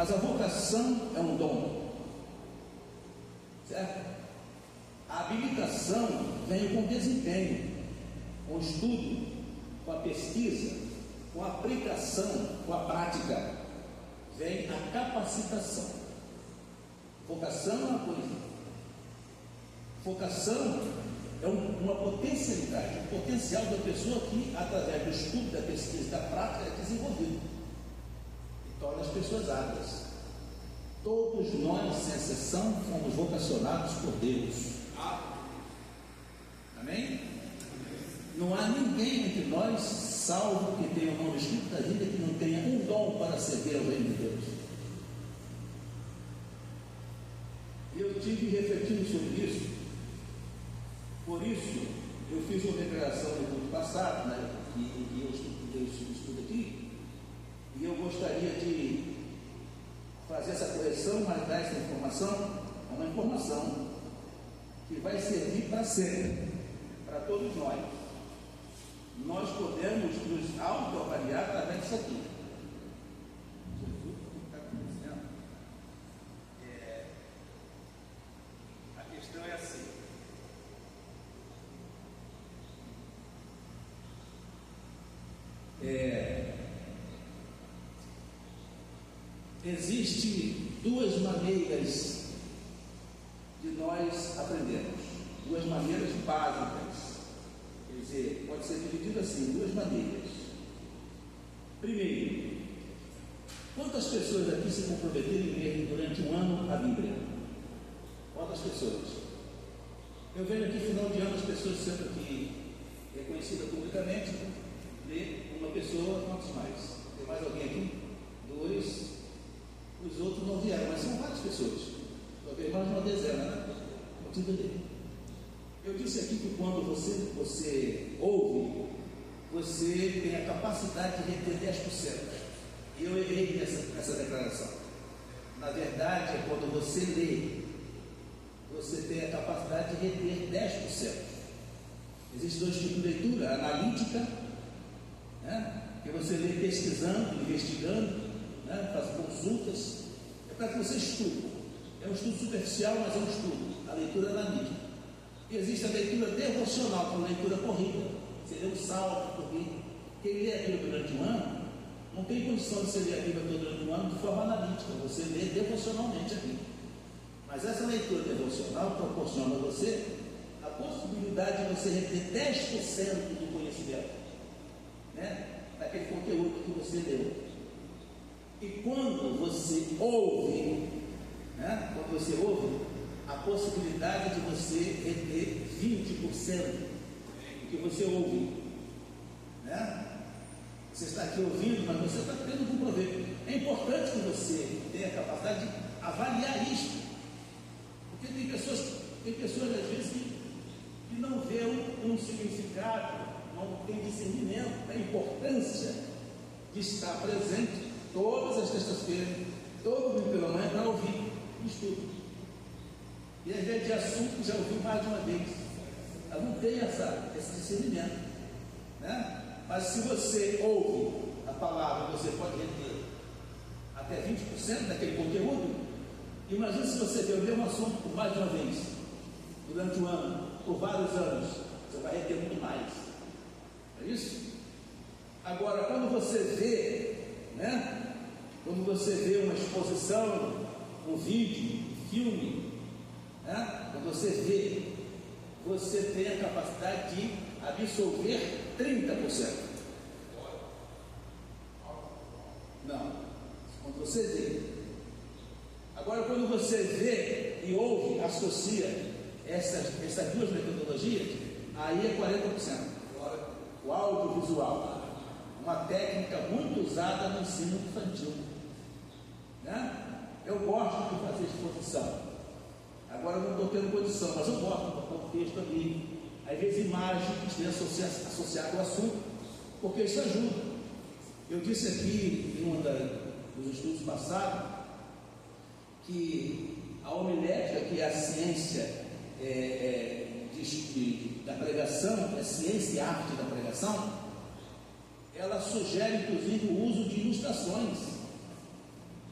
Mas a vocação é um dom, certo? A habilitação vem com desempenho, com estudo, com a pesquisa, com a aplicação, com a prática. Vem a capacitação. Vocação é uma coisa. Vocação é uma potencialidade, um potencial da pessoa que, através do estudo, da pesquisa e da prática, é desenvolvido e torna as pessoas hábeis. Todos nós, sem exceção, fomos vocacionados por Deus. Amém? Não há ninguém entre nós, salvo que tenha o nome escrito da vida, que não tenha um dom para servir ao reino de Deus. E eu tive refletindo sobre isso. Por isso, eu fiz uma declaração no culto passado, né, que eu estudo aqui, e eu gostaria de fazer essa correção, mas dar essa informação, uma informação que vai servir para sempre, para todos nós. Nós podemos nos autoavaliar através disso aqui. Jesus, o que está acontecendo? A questão é assim. Existem duas maneiras de nós aprendermos, duas maneiras básicas. Quer dizer, pode ser dividido assim, duas maneiras. Primeiro, quantas pessoas aqui se comprometeram em ler durante um ano a Bíblia? Quantas pessoas? Eu vejo aqui, final de ano, as pessoas sempre aqui reconhecidas publicamente, ler uma pessoa, quantos mais? Tem mais alguém aqui? Dois. Os outros não vieram, mas são várias pessoas. Talvez mais de uma dezena, né? Eu disse aqui que quando você ouve, você tem a capacidade de reter 10%. E eu errei nessa declaração. Na verdade, é quando você lê, você tem a capacidade de reter 10%. Existem dois tipos de leitura: analítica, né, que você lê pesquisando, investigando, né, faz consultas, é para que você estude. É um estudo superficial, mas é um estudo. A leitura analítica. E existe a leitura devocional, que é uma leitura corrida. Você lê um salmo corrido. Quem lê a Bíblia durante um ano, não tem condição de você ler a Bíblia durante um ano de forma analítica. Você lê devocionalmente a Bíblia. Mas essa leitura devocional proporciona a você a possibilidade de você reter 10% do conhecimento, né, daquele conteúdo que você leu. E quando você ouve, né, a possibilidade de você reter 20% do que você ouve, né? Você está aqui ouvindo, mas você está tendo um proveito. É importante que você tenha a capacidade de avaliar isso, porque tem pessoas às vezes que não vê um significado, não tem discernimento da importância de estar presente todas as terças-feiras, todo domingo pela manhã, para ouvir o estudo. E às vezes de assunto já ouviu mais de uma vez. Ela não tem esse discernimento, né? Mas se você ouve a palavra, você pode reter até 20% daquele conteúdo. Imagina se você vê o mesmo assunto por mais de uma vez, durante um ano, por vários anos, você vai reter muito mais. É isso? Agora, quando você vê, né? Quando você vê uma exposição, um vídeo, um filme, né? Quando você vê, você tem a capacidade de absorver 30%. Não, quando você vê. Agora, quando você vê e ouve, associa essas duas metodologias, aí é 40%. O audiovisual, uma técnica muito usada no ensino infantil, né? Eu gosto de fazer exposição. Agora eu não estou tendo condição, mas eu gosto de botar um texto ali, às vezes imagens que estejam associadas ao assunto, porque isso ajuda. Eu disse aqui em um dos estudos passados que a homilética, que é a ciência da pregação, a ciência e arte da pregação, ela sugere inclusive o uso de ilustrações.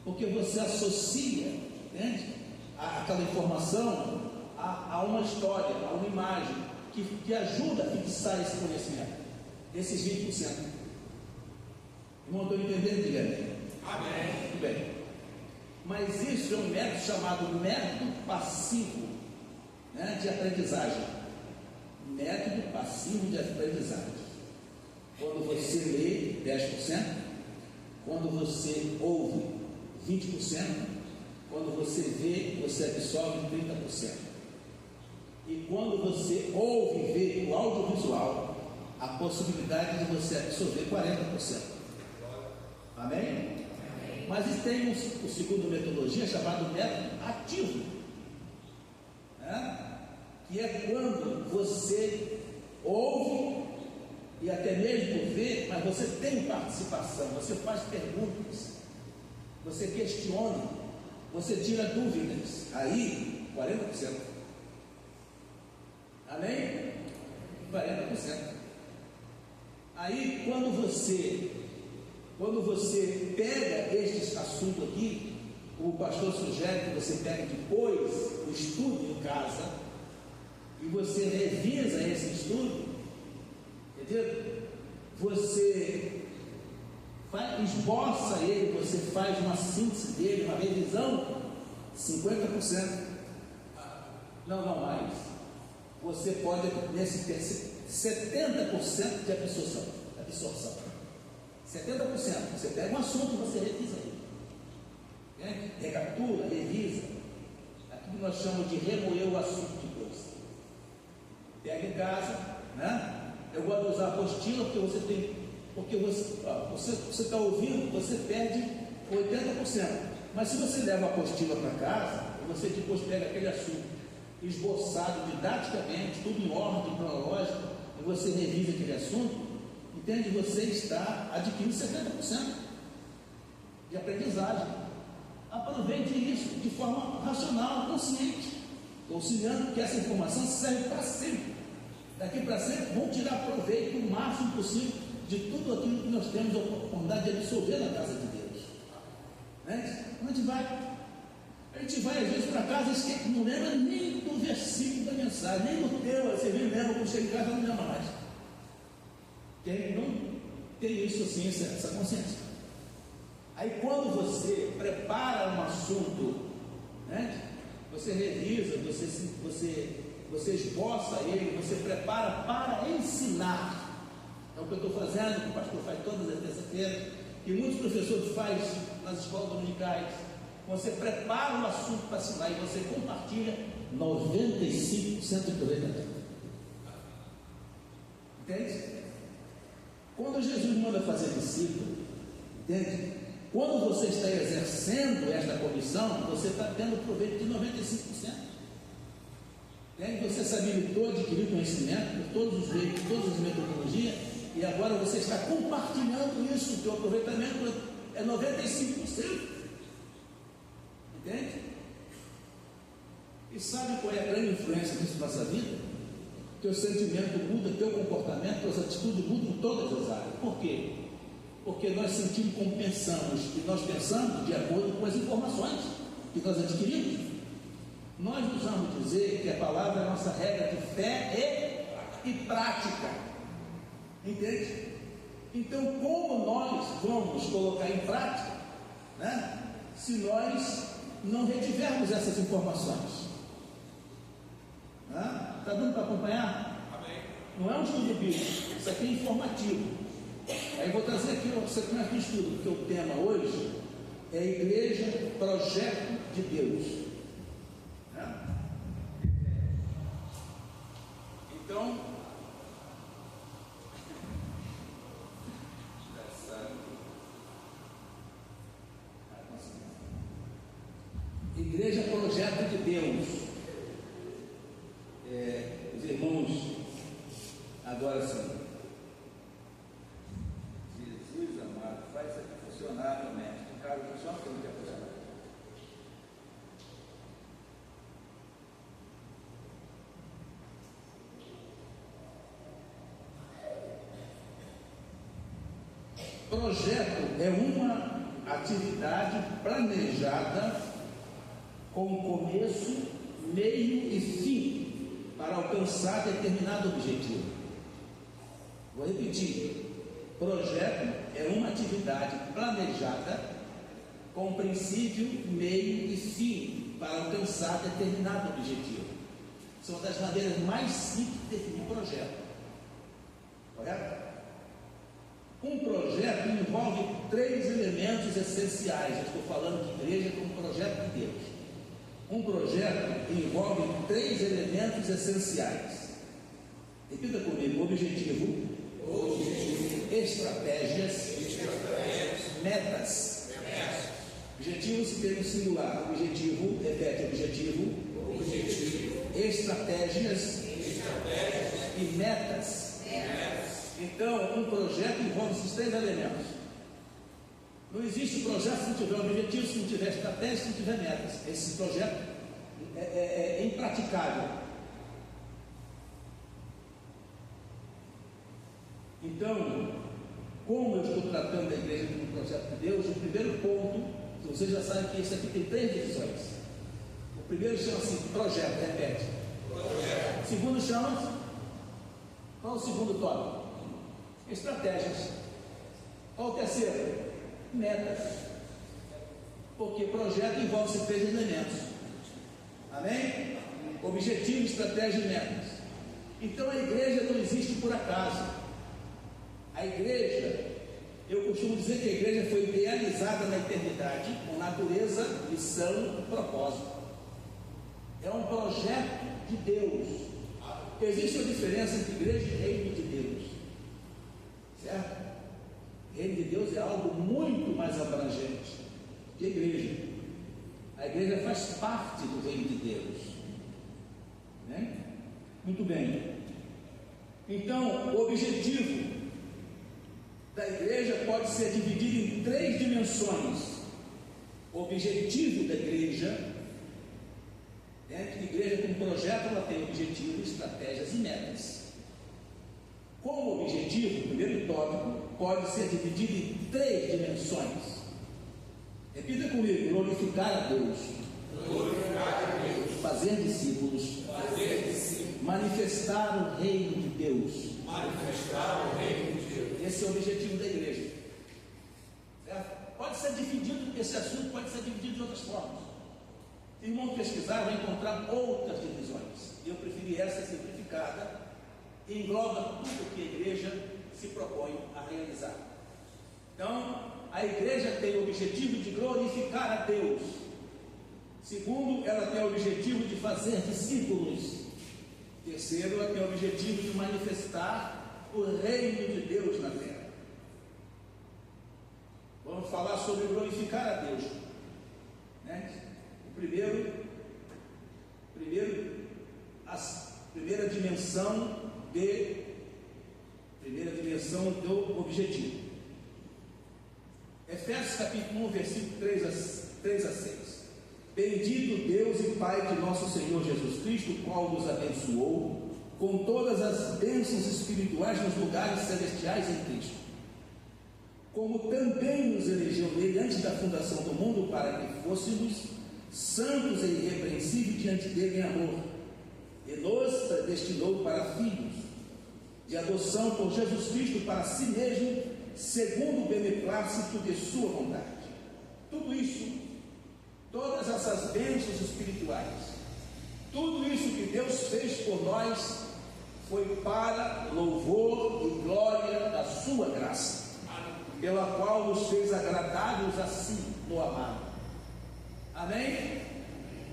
porque você associa, entende? Aquela informação a uma história, a uma imagem, que ajuda a fixar esse conhecimento, esses 20%. Irmão, estou entendendo, diga amém. Amém. Muito bem. Mas isso é um método chamado método passivo, né, de aprendizagem. Método passivo de aprendizagem. Quando você lê 10%, quando você ouve 20%, quando você vê, você absorve 30%. E quando você ouve e vê o audiovisual, a possibilidade de você absorver 40%. Amém? Mas tem o segundo metodologia chamado método ativo, né? Que é quando você ouve e até mesmo vê, mas você tem participação, você faz perguntas, você questiona, você tira dúvidas, aí 40%. Amém? 40%. Aí quando você pega este assunto aqui, o pastor sugere que você pegue depois o estudo em casa e você revisa esse estudo, entendeu? Você esboça ele, você faz uma síntese dele, uma revisão, 50%. Não mais. Você pode nesse 70% de absorção. 70%. Você pega um assunto e você revisa ele. Né? Recaptura, revisa. Aquilo que nós chamamos de remoer o assunto depois. Pega em casa, né? Eu gosto de usar a apostila porque você está ouvindo, você perde 80%. Mas se você leva a apostila para casa, você depois pega aquele assunto esboçado didaticamente, tudo em ordem cronológica, e você revisa aquele assunto, entende? Você está adquirindo 70% de aprendizagem. Aproveite isso de forma racional, consciente, auxiliando que essa informação serve para sempre. Daqui para sempre, vamos tirar proveito o máximo possível de tudo aquilo que nós temos a oportunidade de absorver na casa de Deus. Né? A gente vai às vezes para casa e não lembra nem do versículo da mensagem, nem do teu, você vem lembra, quando chega em casa não lembra mais. Quem não tem isso assim, essa consciência. Aí quando você prepara um assunto, né, você revisa, você esboça ele, você prepara para ensinar. É o que eu estou fazendo, que o pastor faz todas as terças-feiras, e muitos professores fazem nas escolas dominicais. Você prepara um assunto para ensinar e você compartilha 95% de aproveitamento. Entende? Quando Jesus manda fazer discípulo, entende? Quando você está exercendo esta comissão, você está tendo proveito de 95%. Entende? Você se habilitou a adquirir conhecimento por todos os meios, por todas as metodologias, e agora você está compartilhando isso, o seu aproveitamento é 95%. Entende? E sabe qual é a grande influência disso na nossa vida? Teu sentimento muda, teu comportamento, tuas atitudes mudam em todas as áreas. Por quê? Porque nós sentimos como pensamos, e nós pensamos de acordo com as informações que nós adquirimos. Nós usamos dizer que a palavra é a nossa regra de fé e prática. Entende? Então, como nós vamos colocar em prática, né, se nós não retivermos essas informações? Está dando para acompanhar? Amém. Não é um estudo bíblico, isso aqui é informativo. Aí vou trazer aqui uma sequência de estudo, porque o tema hoje é a Igreja Projeto de Deus. Então, Igreja Projeto de Deus. Os irmãos, agora sim. Jesus amado, faz isso aqui funcionar, meu mestre. O cara funciona porque não quer funcionar. Projeto é uma atividade planejada com começo, meio e fim para alcançar determinado objetivo. Vou repetir: projeto é uma atividade planejada com princípio, meio e fim para alcançar determinado objetivo. São uma das maneiras mais simples de definir projeto. Correto? Um projeto envolve 3 elementos essenciais. Eu estou falando de igreja como projeto de Deus. Um projeto envolve 3 elementos essenciais. Repita comigo: objetivo, estratégias, metas. Objetivo se tem no singular. Objetivo, repete: objetivo, estratégias e metas. Então, um projeto envolve esses 3 elementos. Não existe projeto se não tiver objetivo, se não tiver estratégia, se não tiver metas. Esse projeto é impraticável. Então, como eu estou tratando a igreja como um projeto de Deus, o primeiro ponto, vocês já sabem que isso aqui tem 3 divisões. O primeiro chama-se projeto, repete. Projeto. O segundo chama-se, qual é o segundo tópico? Estratégias. Qual o terceiro? Metas. Porque projeto envolve esses 3 elementos. Amém? Objetivo, estratégia e metas. Então a igreja não existe por acaso. A igreja, eu costumo dizer que a igreja foi idealizada na eternidade com natureza, missão e propósito. É um projeto de Deus. Existe uma diferença entre igreja e reino de Deus, certo? Reino de Deus é algo muito mais abrangente que a igreja. A igreja faz parte do reino de Deus, né? Muito bem. Então, o objetivo da igreja pode ser dividido em 3 dimensões. O objetivo da igreja, dentro da igreja como projeto, ela tem objetivos, estratégias e metas. Como objetivo, o primeiro tópico pode ser dividido em 3 dimensões. Repita comigo: glorificar a Deus, fazer discípulos, manifestar o reino de Deus. Esse é o objetivo da igreja, certo? Pode ser dividido, esse assunto pode ser dividido de outras formas. Se o irmão pesquisar, vai encontrar outras divisões. Eu preferi essa simplificada, que engloba tudo que a igreja se propõe a realizar. Então, a igreja tem o objetivo de glorificar a Deus. Segundo, ela tem o objetivo de fazer discípulos. Terceiro, ela tem o objetivo de manifestar o reino de Deus na terra. Vamos falar sobre glorificar a Deus, né? Primeira dimensão do objetivo. Efésios capítulo 1, versículo 3 a 6. Bendito Deus e Pai de nosso Senhor Jesus Cristo, o qual nos abençoou com todas as bênçãos espirituais nos lugares celestiais em Cristo, como também nos elegeu nele antes da fundação do mundo, para que fôssemos santos e irrepreensíveis diante dele em amor, e nos predestinou para filhos de adoção por Jesus Cristo para si mesmo, segundo o beneplácito de sua vontade. Tudo isso, todas essas bênçãos espirituais, tudo isso que Deus fez por nós, foi para louvor e glória da sua graça, pela qual nos fez agradáveis assim no amado. Amém?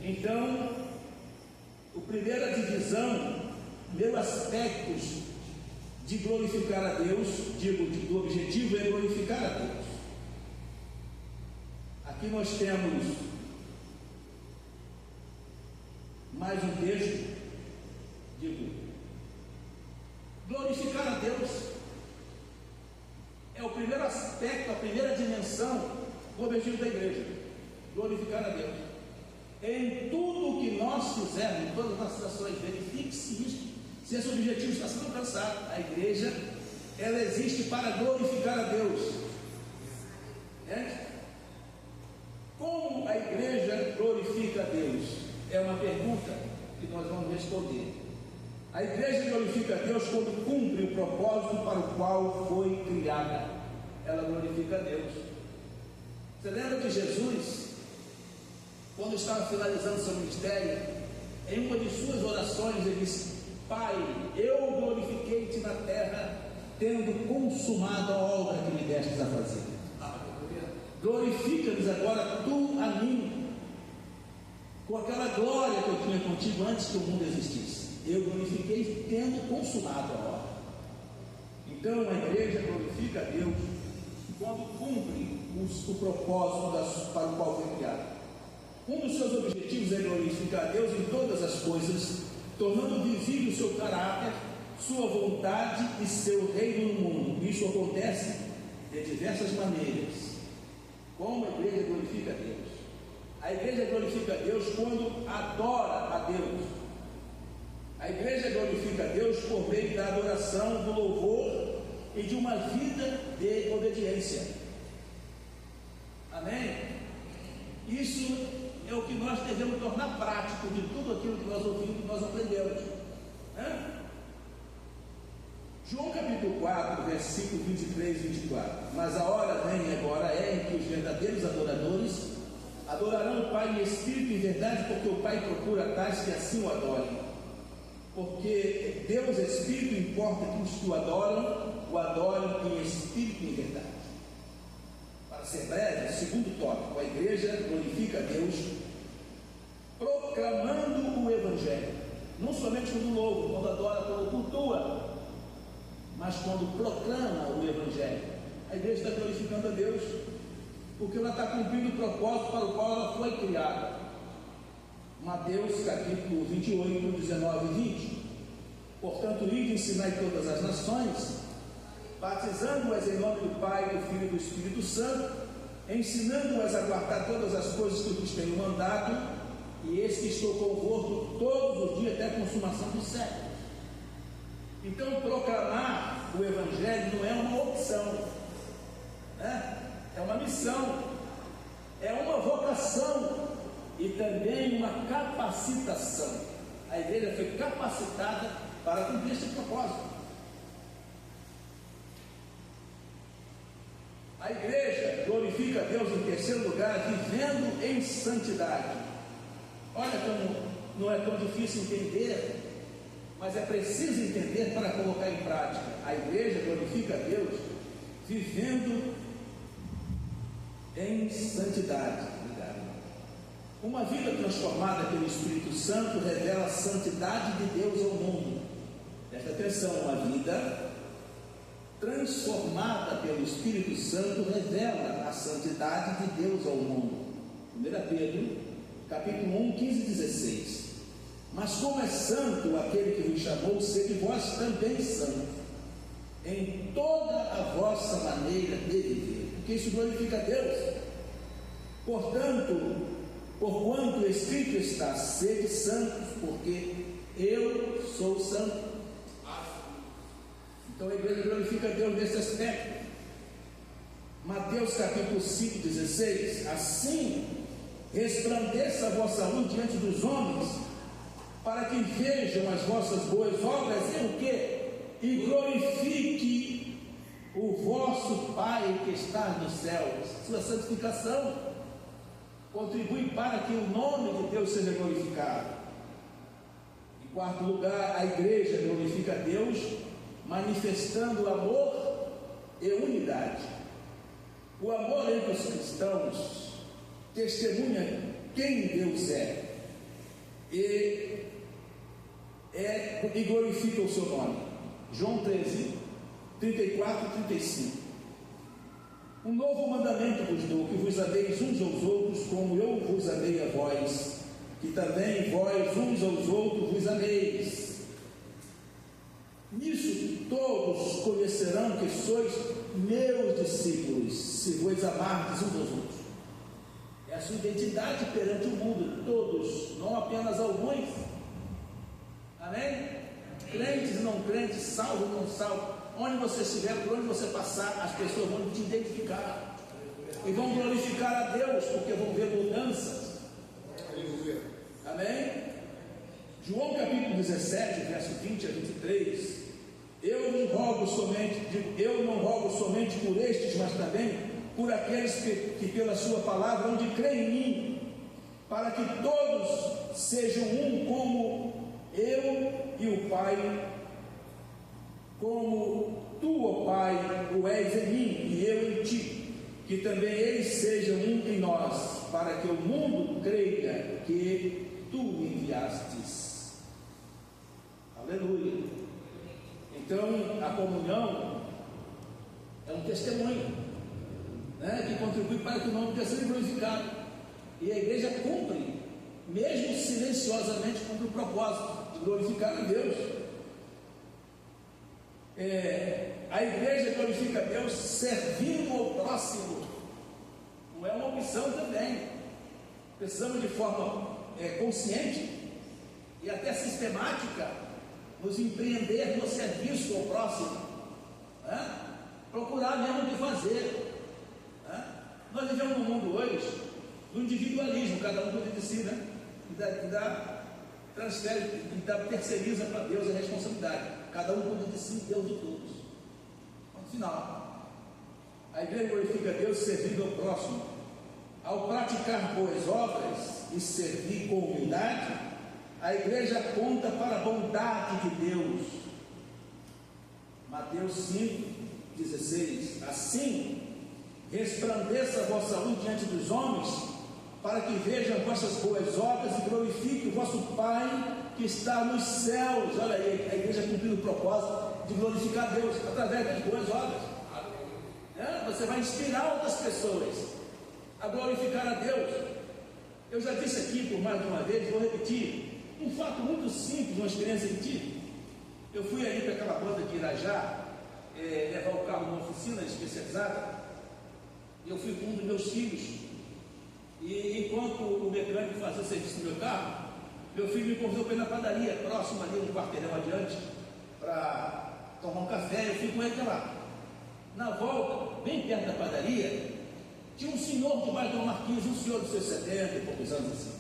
Então, a primeira divisão, meu aspecto de glorificar a Deus, do objetivo é glorificar a Deus. Aqui nós temos mais um texto, glorificar a Deus é o primeiro aspecto, a primeira dimensão do objetivo da igreja. Glorificar a Deus. Em tudo o que nós fizermos, em todas as nossas ações, verifique-se isso, se esse objetivo está sendo alcançado. A igreja, ela existe para glorificar a Deus. glorifica a Deus? É uma pergunta que nós vamos responder. A igreja glorifica a Deus quando cumpre o propósito para o qual foi criada. Ela glorifica a Deus. Você lembra que Jesus, quando estava finalizando seu ministério, em uma de suas orações ele disse: Pai, eu glorifiquei-te na terra, tendo consumado a obra que me destes a fazer. Glorifica-nos agora tu a mim, com aquela glória que eu tinha contigo antes que o mundo existisse. Eu glorifiquei tendo consumado a obra. Então a igreja glorifica a Deus quando cumpre o propósito para o qual foi criada. Um dos seus objetivos é glorificar a Deus em todas as coisas, tornando visível o seu caráter, sua vontade e seu reino no mundo. Isso acontece de diversas maneiras. Como a igreja glorifica a Deus? A igreja glorifica a Deus quando adora a Deus. A igreja glorifica a Deus por meio da adoração, do louvor e de uma vida de obediência. Amém? Isso é o que nós devemos tornar prático de tudo aquilo que nós ouvimos, que nós aprendemos. João capítulo 4, versículo 23 e 24. Mas a hora vem e agora é em que os verdadeiros adoradores adorarão o Pai em espírito e em verdade, porque o Pai procura tais que assim o adorem. Porque Deus é espírito, importa que os que o adorem em espírito e em verdade. Para ser breve, segundo tópico, a igreja glorifica a Deus proclamando o Evangelho. Não somente quando louva, quando adora, quando cultua, mas quando proclama o Evangelho. A igreja está glorificando a Deus, porque ela está cumprindo o propósito para o qual ela foi criada. Mateus capítulo 28, 19 e 20. Portanto, ide e ensinai todas as nações, batizando-as em nome do Pai, do Filho e do Espírito Santo, ensinando-as a guardar todas as coisas que eu vos tenho mandado, e eis que estou convosco todos os dias até a consumação dos séculos. Então, proclamar o Evangelho não é uma opção, é uma missão, é uma vocação e também uma capacitação. A igreja foi capacitada para cumprir esse propósito. A igreja glorifica a Deus em terceiro lugar, vivendo em santidade. Olha como não é tão difícil entender, mas é preciso entender para colocar em prática. A igreja glorifica a Deus vivendo em santidade. Uma vida transformada pelo Espírito Santo revela a santidade de Deus ao mundo. Presta atenção, uma vida transformada pelo Espírito Santo revela a santidade de Deus ao mundo. 1 Pedro, capítulo 1, 15 e 16. Mas como é santo aquele que vos chamou, sede vós também santos, em toda a vossa maneira de viver, porque isso glorifica a Deus. Portanto, porquanto escrito está, sede santos, porque eu sou santo. Então a igreja glorifica a Deus nesse aspecto. Mateus capítulo 5, 16. Assim resplandeça a vossa luz diante dos homens, para que vejam as vossas boas obras e o quê? E glorifique o vosso Pai que está nos céus. Sua santificação contribui para que o nome de Deus seja glorificado. Em quarto lugar, a igreja glorifica a Deus manifestando amor e unidade. O amor entre os cristãos testemunha quem Deus é e glorifica o seu nome. João 13, 34 e 35. Um novo mandamento vos dou, que vos ameis uns aos outros, como eu vos amei a vós, que também vós uns aos outros vos ameis. Nisso todos conhecerão que sois meus discípulos, se vos amardes uns aos outros. É a sua identidade perante o mundo, todos, não apenas alguns. Amém? Crentes e não crentes, salvo e não salvo. Onde você estiver, por onde você passar, as pessoas vão te identificar e vão glorificar a Deus, porque vão ver mudanças. João capítulo 17, verso 20 a 23, eu não rogo somente por estes, mas também por aqueles que pela sua palavra hão de crer em mim, para que todos sejam um, como eu e o Pai, como tu, ó Pai, o és em mim e eu em ti, que também eles sejam um em nós, para que o mundo creia que tu me enviastes. Aleluia. Então a comunhão é um testemunho, né, que contribui para que o nome de Deus seja glorificado, e a igreja cumpre, mesmo silenciosamente, cumpre o propósito de glorificar a Deus. A igreja glorifica a Deus servindo ao próximo, não é uma opção também. Precisamos de forma consciente e até sistemática nos empreender no serviço ao próximo, né? Procurar mesmo o que fazer, né? Nós vivemos num mundo hoje do individualismo, cada um cuida de si, né? Terceiriza para Deus a responsabilidade, cada um cuida de si, Deus de todos. No final, a igreja glorifica a Deus servindo ao próximo, ao praticar boas obras e servir com humildade. A igreja aponta para a bondade de Deus. Mateus 5,16. Assim, resplandeça a vossa luz diante dos homens, para que vejam vossas boas obras e glorifiquem o vosso Pai que está nos céus. Olha aí, a igreja cumprindo o propósito de glorificar Deus através das boas obras. Você vai inspirar outras pessoas a glorificar a Deus. Eu já disse aqui por mais de uma vez, vou repetir. Um fato muito simples, uma experiência que tive. Eu fui ali para aquela banda de Irajá, levar o carro numa oficina especializada. Eu fui com um dos meus filhos, e enquanto o mecânico fazia o serviço do meu carro, meu filho me convidou para ir na padaria, próximo ali, um quarteirão adiante, para tomar um café. Eu fui com ele até lá. Na volta, bem perto da padaria, tinha um senhor debaixo de uma marquise, um senhor dos seus 70 e poucos anos assim.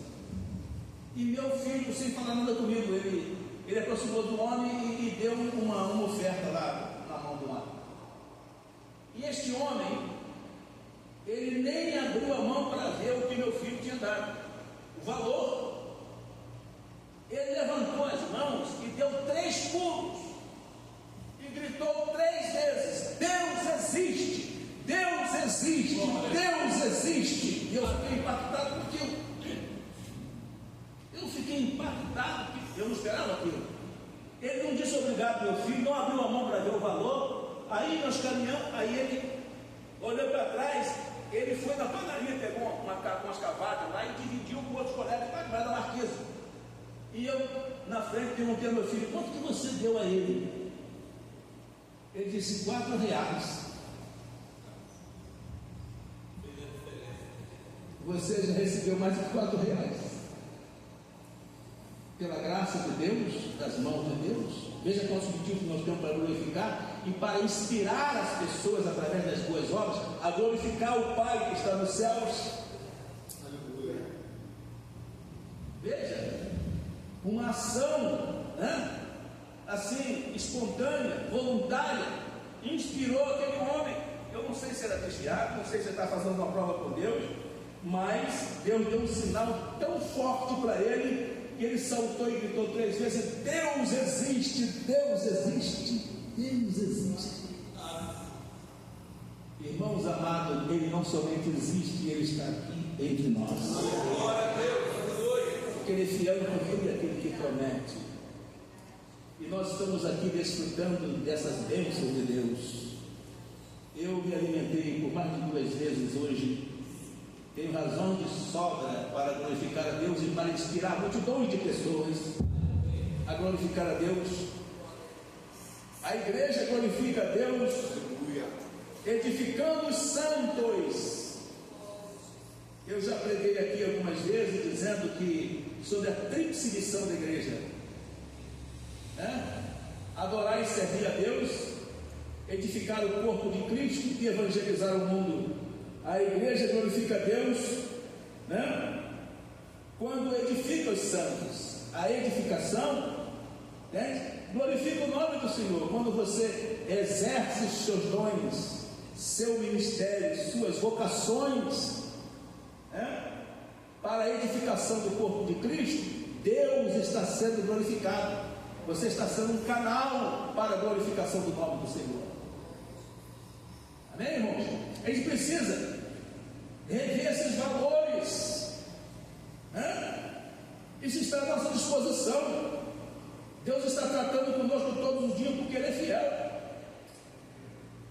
E meu filho, sem falar nada comigo, ele aproximou do homem e deu uma oferta lá na mão do homem. E este homem, ele nem abriu a mão para ver o que meu filho tinha dado, o valor. Ele levantou as mãos e deu 3 pulos e gritou 3 vezes: Deus existe, Deus existe, Deus existe. E eu fiquei impactado com aquilo. Eu fiquei impactado, porque eu não esperava aquilo. Ele não disse obrigado, meu filho, não abriu a mão para ver o valor. Aí nós caminhamos, aí ele olhou para trás, ele foi na padaria, pegou umas cavadas lá e dividiu com outros colegas para debaixo da marquesa. E eu, na frente, perguntei ao meu filho: quanto que você deu a ele? Ele disse: R$4. Você já recebeu mais de R$4. Pela graça de Deus, das mãos de Deus. Veja qual é o objetivo que nós temos para glorificar e para inspirar as pessoas através das boas obras a glorificar o Pai que está nos céus. Aleluia. Veja, uma ação, né, assim, espontânea, voluntária, inspirou aquele homem. Eu não sei se era desviado, não sei se ele está fazendo uma prova com Deus, mas Deus deu um sinal tão forte para ele que ele saltou e gritou 3 vezes: Deus existe, Deus existe, Deus existe. Irmãos amados, Ele não somente existe, Ele está aqui entre nós. Porque Ele é fiel e correto aquele que promete. E nós estamos aqui desfrutando dessas bênçãos de Deus. Eu me alimentei por mais de 2 vezes hoje. Tenho razão de sobra para glorificar a Deus e para inspirar multidões de pessoas a glorificar a Deus. A igreja glorifica a Deus, edificando os santos. Eu já preguei aqui algumas vezes dizendo que sobre a tríplice missão da igreja, né? Adorar e servir a Deus, edificar o corpo de Cristo e evangelizar o mundo. A igreja glorifica a Deus, né? Quando edifica os santos. a edificação, glorifica o nome do Senhor. Quando você exerce os seus dons, seu ministério, suas vocações, para a edificação do corpo de Cristo, Deus está sendo glorificado. Você está sendo um canal para a glorificação do nome do Senhor. Amém, irmãos? A gente precisa rever esses valores. Isso está à nossa disposição. Deus está tratando conosco todos os dias porque Ele é fiel.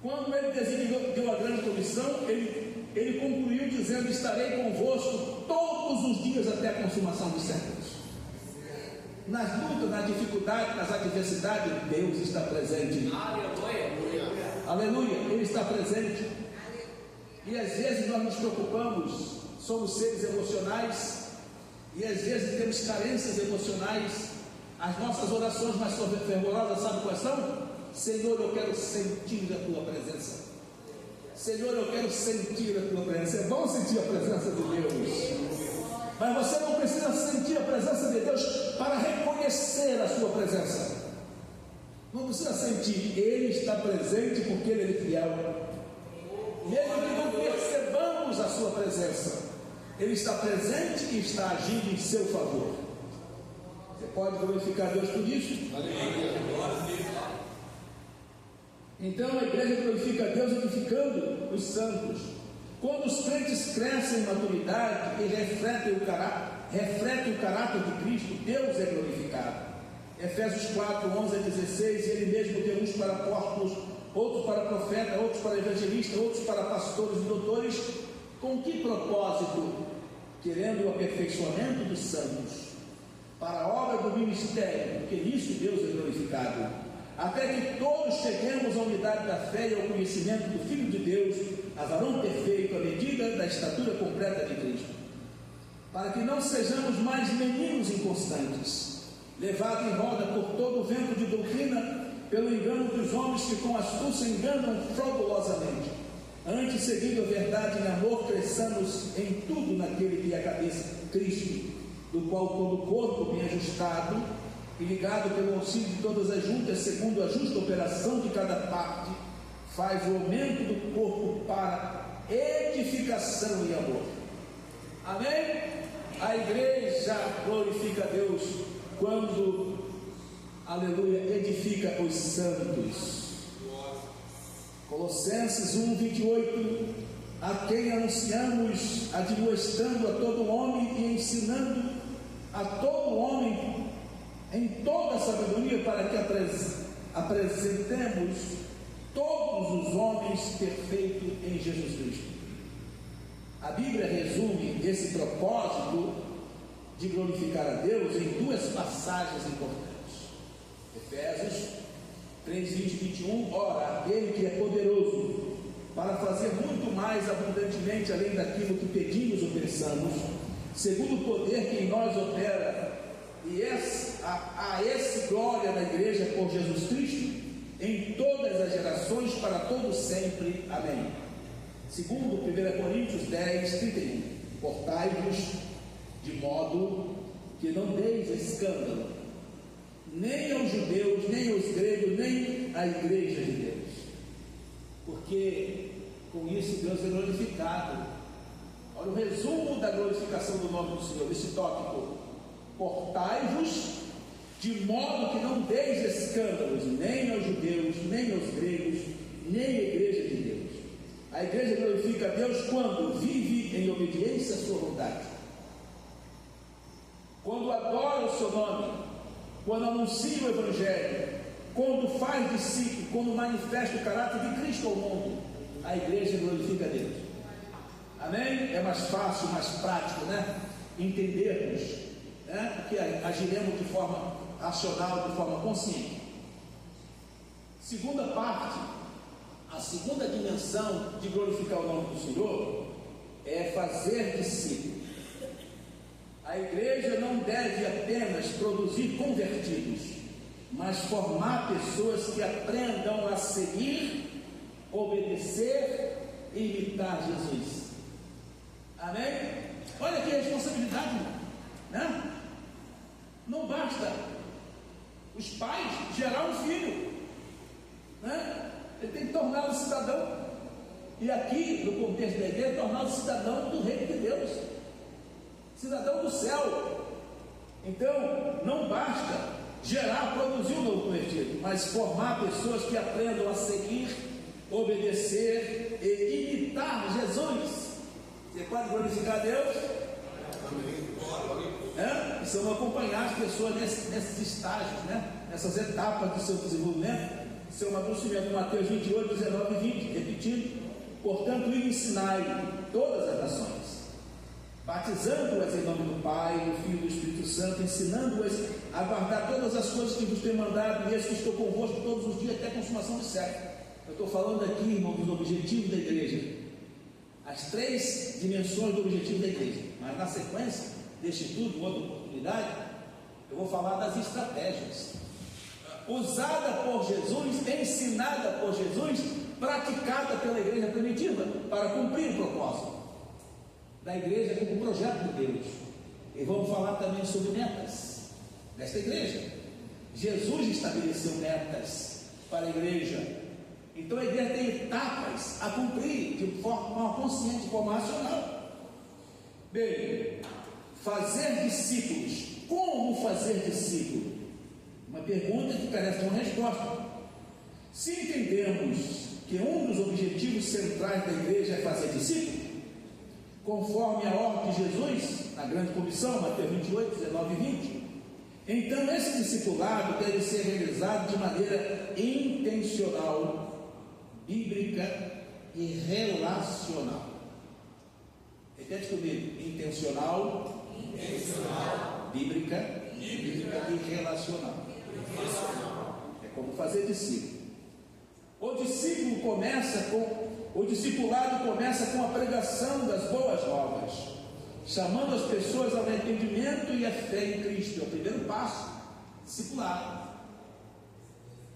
Quando Ele deu a grande comissão, Ele concluiu dizendo: estarei convosco todos os dias até a consumação dos séculos. Nas lutas, na dificuldade, nas adversidades, Deus está presente. Aleluia, Ele está presente. E às vezes nós nos preocupamos, somos seres emocionais, e às vezes temos carências emocionais. As nossas orações mais fervorosas, sabe quais são? Senhor, eu quero sentir a Tua presença. Senhor, eu quero sentir a Tua presença. É bom sentir a presença de Deus, mas você não precisa sentir a presença de Deus para reconhecer a sua presença. Não precisa sentir, Ele está presente porque Ele é fiel. Mesmo que não percebamos a sua presença, Ele está presente e está agindo em seu favor. Você pode glorificar Deus por isso? Então a igreja glorifica a Deus edificando os santos. Quando os crentes crescem em maturidade e refletem o caráter de Cristo, Deus é glorificado. Efésios 4, 11 a 16, Ele mesmo deu uns para apóstolos, outros para profetas, outros para evangelistas, outros para pastores e doutores. Com que propósito? Querendo o aperfeiçoamento dos santos, para a obra do ministério, porque nisso Deus é glorificado, até que todos cheguemos à unidade da fé e ao conhecimento do Filho de Deus, a varão perfeito, à medida da estatura completa de Cristo, para que não sejamos mais meninos inconstantes, levados em roda por todo o vento de doutrina, pelo engano dos homens que com astúcia enganam fraudulosamente. Antes, seguindo a verdade em amor, cresçamos em tudo naquele que é a cabeça, Cristo, do qual todo o corpo, bem ajustado e ligado pelo auxílio de todas as juntas, segundo a justa operação de cada parte, faz o aumento do corpo para edificação e amor. Amém? A igreja glorifica a Deus quando, aleluia, edifica os santos. Colossenses 1, 28, a quem anunciamos, admoestando a todo homem e ensinando a todo homem em toda a sabedoria, para que apresentemos todos os homens perfeitos em Jesus Cristo. A Bíblia resume esse propósito de glorificar a Deus em duas passagens importantes. Efésios 3, 20 e 21, ora, aquele que é poderoso para fazer muito mais abundantemente além daquilo que pedimos ou pensamos, segundo o poder que em nós opera, e a esse glória da igreja por Jesus Cristo, em todas as gerações, para todos sempre. Amém. Segundo 1 Coríntios 10, 31, portai-vos de modo que não deis escândalo, nem aos judeus, nem aos gregos, nem à igreja de Deus, porque com isso Deus é glorificado. Olha o resumo da glorificação do nome do Senhor, esse tópico: portai-vos de modo que não deis escândalos, nem aos judeus, nem aos gregos, nem à igreja de Deus. A igreja glorifica a Deus quando vive em obediência à sua vontade, quando adora o seu nome, quando anuncia o Evangelho, quando faz discípulo, quando manifesta o caráter de Cristo ao mundo. A igreja glorifica a Deus. Amém? É mais fácil, mais prático, né? Entendermos, né? Porque agiremos de forma racional, de forma consciente. Segunda parte, a segunda dimensão de glorificar o nome do Senhor é fazer discípulos. A igreja não deve apenas produzir convertidos, mas formar pessoas que aprendam a seguir, obedecer e imitar Jesus. Amém? Olha que responsabilidade, né? Não basta basta os pais gerar um filho, né? Ele tem que torná-lo cidadão, e aqui no contexto da igreja, torná-lo cidadão do reino de Deus, cidadão do céu. Então não basta gerar, produzir um novo convertido, mas formar pessoas que aprendam a seguir, obedecer e imitar Jesus. Você pode glorificar a Deus? Precisamos acompanhar as pessoas nesses estágios, né? Nessas etapas do seu desenvolvimento, seu amadurecimento. Mateus 28, 19 e 20, repetindo: portanto, ensinai todas as nações, batizando-as em nome do Pai, do Filho e do Espírito Santo, ensinando-as a guardar todas as coisas que vos tenho mandado, e eis que estou convosco todos os dias até a consumação do século. Eu estou falando aqui, irmão, do objetivo da igreja, as 3 dimensões do objetivo da igreja, mas na sequência deste estudo, outra oportunidade, eu vou falar das estratégias usada por Jesus, ensinada por Jesus, praticada pela igreja primitiva para cumprir o propósito da igreja como projeto de Deus. E vamos falar também sobre metas desta igreja. Jesus estabeleceu metas para a igreja, então a igreja tem etapas a cumprir de forma consciente, de forma racional. Bem, fazer discípulos. Como fazer discípulo? Uma pergunta que carece de uma resposta. Se entendemos que um dos objetivos centrais da igreja é fazer discípulos, conforme a ordem de Jesus, na grande comissão, Mateus 28, 19 e 20, então esse discipulado deve ser realizado de maneira intencional, bíblica e relacional. Repete comigo: intencional, bíblica e relacional. É como fazer discípulo. O discipulado começa com a pregação das boas novas, chamando as pessoas ao arrependimento e à fé em Cristo. É o primeiro passo, discipulado.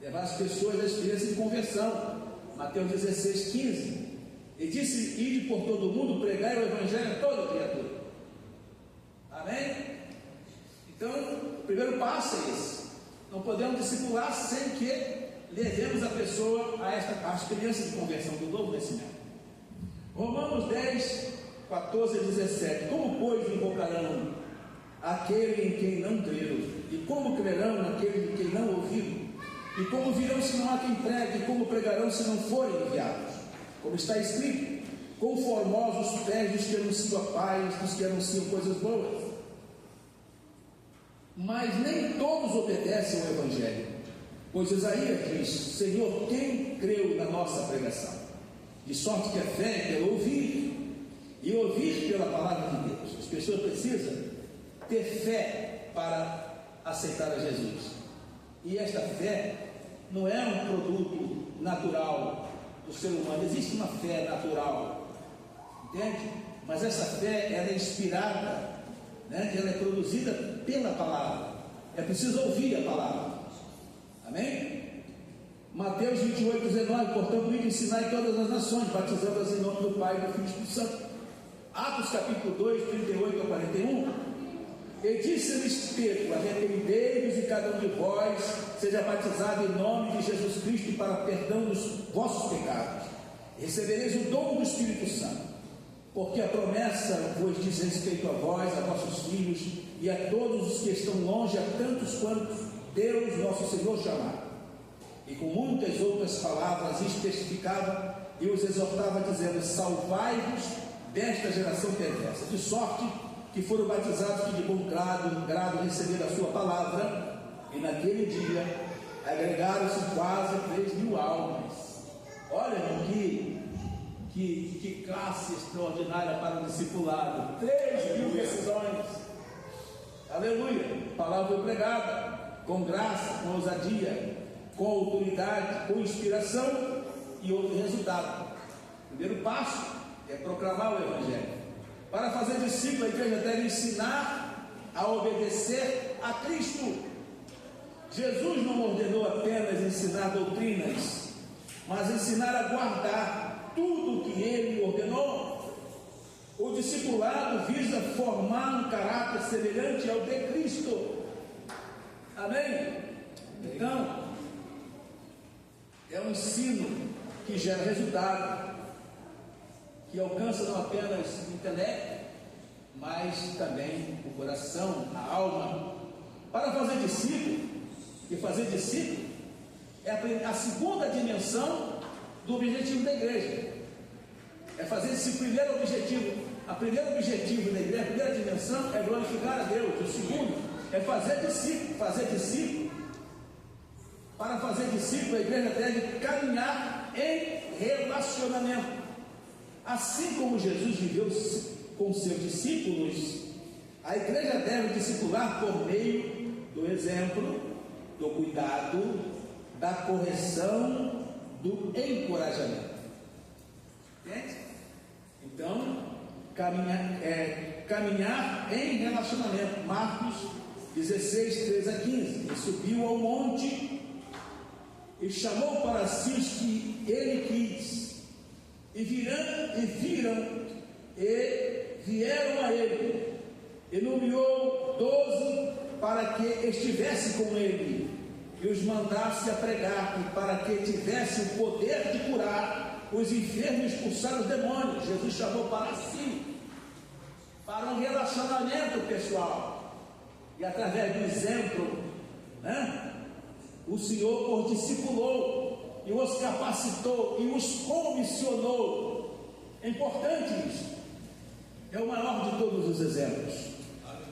Levar as pessoas à experiência de conversão. Mateus 16, 15. E disse: ide por todo o mundo, pregai o evangelho a toda criatura. Amém? Então, o primeiro passo é esse. Não podemos discipular sem que levemos a pessoa a experiência de conversão, do novo nascimento. Romanos 10, 14 e 17. Como, pois, invocarão aquele em quem não creram? E como crerão naquele em quem não ouviram? E como virão se não há quem pregue? E como pregarão se não forem enviados? Como está escrito: conformosos os pés dos que anunciam a paz, dos que anunciam coisas boas. Mas nem todos obedecem ao Evangelho, pois Isaías diz: Senhor, quem creu na nossa pregação? De sorte que a fé é pelo ouvir, e ouvir pela palavra de Deus. As pessoas precisam ter fé para aceitar a Jesus, e esta fé não é um produto natural do ser humano. Existe uma fé natural, entende? Mas essa fé, ela é inspirada, né? Ela é produzida pela palavra. É preciso ouvir a palavra. Amém? Mateus 28, 19. Portanto, ide ensinai todas as nações, batizando-as em nome do Pai, do Filho e do Espírito Santo. Atos capítulo 2, 38 a 41. E disse-lhes Pedro: arrependei-vos e cada um de vós seja batizado em nome de Jesus Cristo para perdão dos vossos pecados. Recebereis o dom do Espírito Santo, porque a promessa vos diz respeito a vós, a vossos filhos e a todos os que estão longe, a tantos quantos Deus nosso Senhor chamar. E com muitas outras palavras lhes testificava e os exortava, dizendo: salvai-vos desta geração perversa. De sorte que foram batizados que de bom grado receberam a sua palavra, e naquele dia agregaram-se quase 3.000 almas. Olha, irmão, que classe extraordinária para o discipulado. 3.000 decisões. Aleluia. A palavra foi pregada com graça, com ousadia, com autoridade, com inspiração, e houve resultado. O primeiro passo é proclamar o Evangelho. Para fazer discípulo, a igreja deve ensinar a obedecer a Cristo. Jesus não ordenou apenas ensinar doutrinas, mas ensinar a guardar tudo o que ele ordenou. O discipulado visa formar um caráter semelhante ao de Cristo. Amém? Então, é um ensino que gera resultado, que alcança não apenas o intelecto, mas também o coração, a alma. Para fazer discípulo, e fazer discípulo é a segunda dimensão do objetivo da igreja. É fazer esse primeiro objetivo. O primeiro objetivo da igreja, a primeira dimensão é glorificar a Deus. O segundo é fazer discípulo. Fazer discípulo. Para fazer discípulo, a igreja deve caminhar em relacionamento. Assim como Jesus viveu com seus discípulos, a igreja deve discipular por meio do exemplo, do cuidado, da correção, do encorajamento. Entende? Então, caminhar em relacionamento. Marcos 16, 13-15. Ele subiu ao monte e chamou para si os que ele quis, e vieram a ele, e nomeou 12 para que estivesse com ele, e os mandasse a pregar, e para que tivesse o poder de curar os enfermos e expulsar os demônios. Jesus chamou para si, para um relacionamento pessoal, e através do exemplo, o Senhor os discipulou, e os capacitou, e os comissionou. É importante isso, é o maior de todos os exemplos.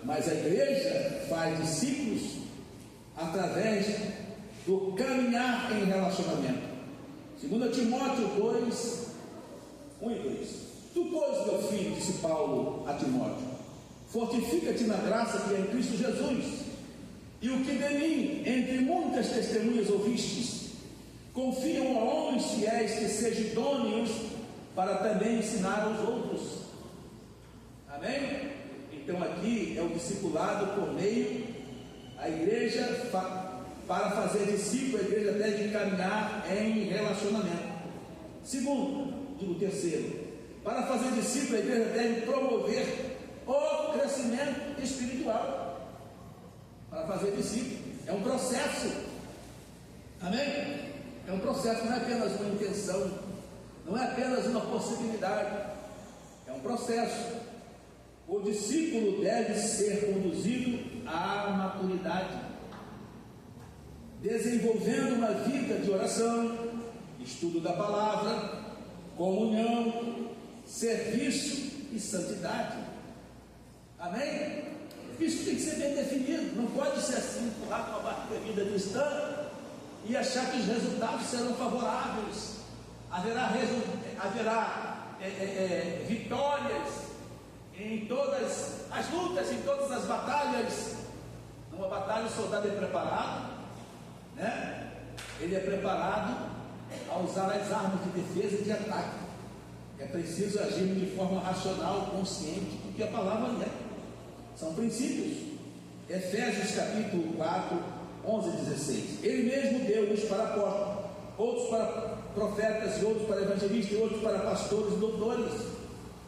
Mas a igreja faz discípulos através do caminhar em relacionamento. 2 Timóteo 2, 1 e 2. Tu, pois, meu filho, disse Paulo a Timóteo, fortifica-te na graça que é em Cristo Jesus, e o que de mim, entre muitas testemunhas ouvistes, confiam a homens fiéis que sejam idôneos para também ensinar aos outros. Amém? Então aqui é o discipulado por meio, a igreja, para fazer discípulo, a igreja deve caminhar em relacionamento. Terceiro, para fazer discípulo, a igreja deve promover o crescimento espiritual. Para fazer discípulo, é um processo. Amém? É um processo, não é apenas uma intenção, não é apenas uma possibilidade, é um processo. O discípulo deve ser conduzido à maturidade, desenvolvendo uma vida de oração, estudo da palavra, comunhão, serviço e santidade. Amém? Isso tem que ser bem definido, não pode ser assim, empurrar com a barriga vida cristã e achar que os resultados serão favoráveis. Haverá vitórias em todas as lutas, em todas as batalhas. Numa batalha o soldado é preparado, né? Ele é preparado a usar as armas de defesa e de ataque. É preciso agir de forma racional, consciente do que a palavra é. São princípios. Efésios capítulo 4, 11 e 16. Ele mesmo deu uns para apóstolos, outros para profetas, e outros para evangelistas, e outros para pastores e doutores.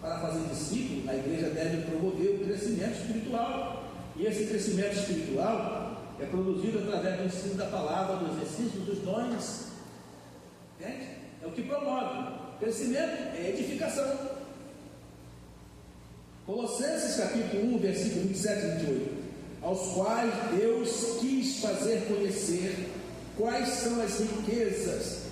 Para fazer discípulo, a igreja deve promover o crescimento espiritual. E esse crescimento espiritual é produzido através do ensino da palavra, do exercício dos dons. Entende? É o que promove. Crescimento é edificação. Colossenses capítulo 1, versículo 27 e 28. Aos quais Deus quis fazer conhecer quais são as riquezas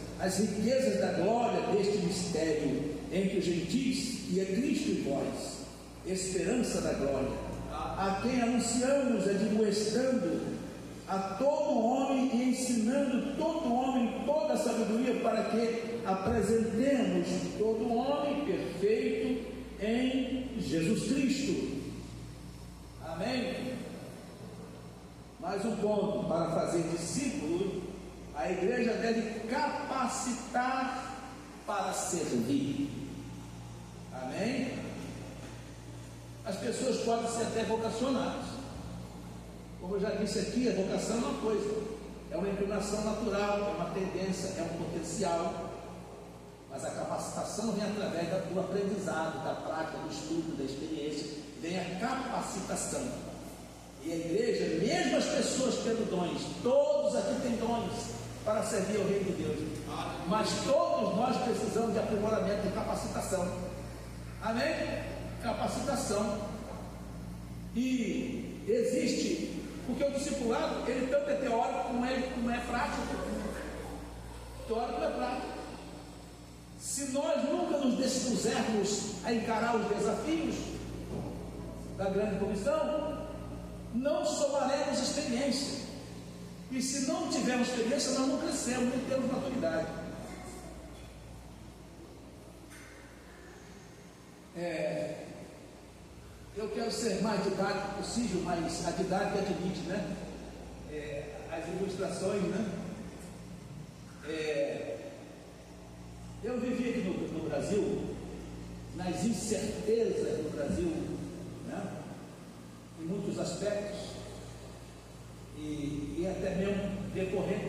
da glória deste mistério entre os gentios, que é Cristo em vós, esperança da glória, a quem anunciamos, admoestando a todo homem e ensinando todo homem toda a sabedoria, para que apresentemos todo homem perfeito em Jesus Cristo. Amém? Mais um ponto: para fazer discípulo, a igreja deve capacitar para servir. Amém? As pessoas podem ser até vocacionadas. Como eu já disse aqui, a vocação é uma coisa, é uma inclinação natural, é uma tendência, é um potencial. Mas a capacitação vem através do aprendizado, da prática, do estudo, da experiência. Vem a capacitação. E a igreja, mesmo as pessoas tendo dons, todos aqui têm dons para servir ao reino de Deus, mas todos nós precisamos de aprimoramento, de capacitação. Amém? Capacitação. E existe, porque o discipulado, ele tanto é teórico como é prático. Teórico é prático. Se nós nunca nos dispusermos a encarar os desafios da grande comissão, não somaremos experiência. E se não tivermos experiência, nós não crescemos, nem temos maturidade. Eu quero ser mais didático possível, mas a didática admite, né? As ilustrações, né? Eu vivi aqui no Brasil, nas incertezas do Brasil, né? Em muitos aspectos, e até mesmo decorrente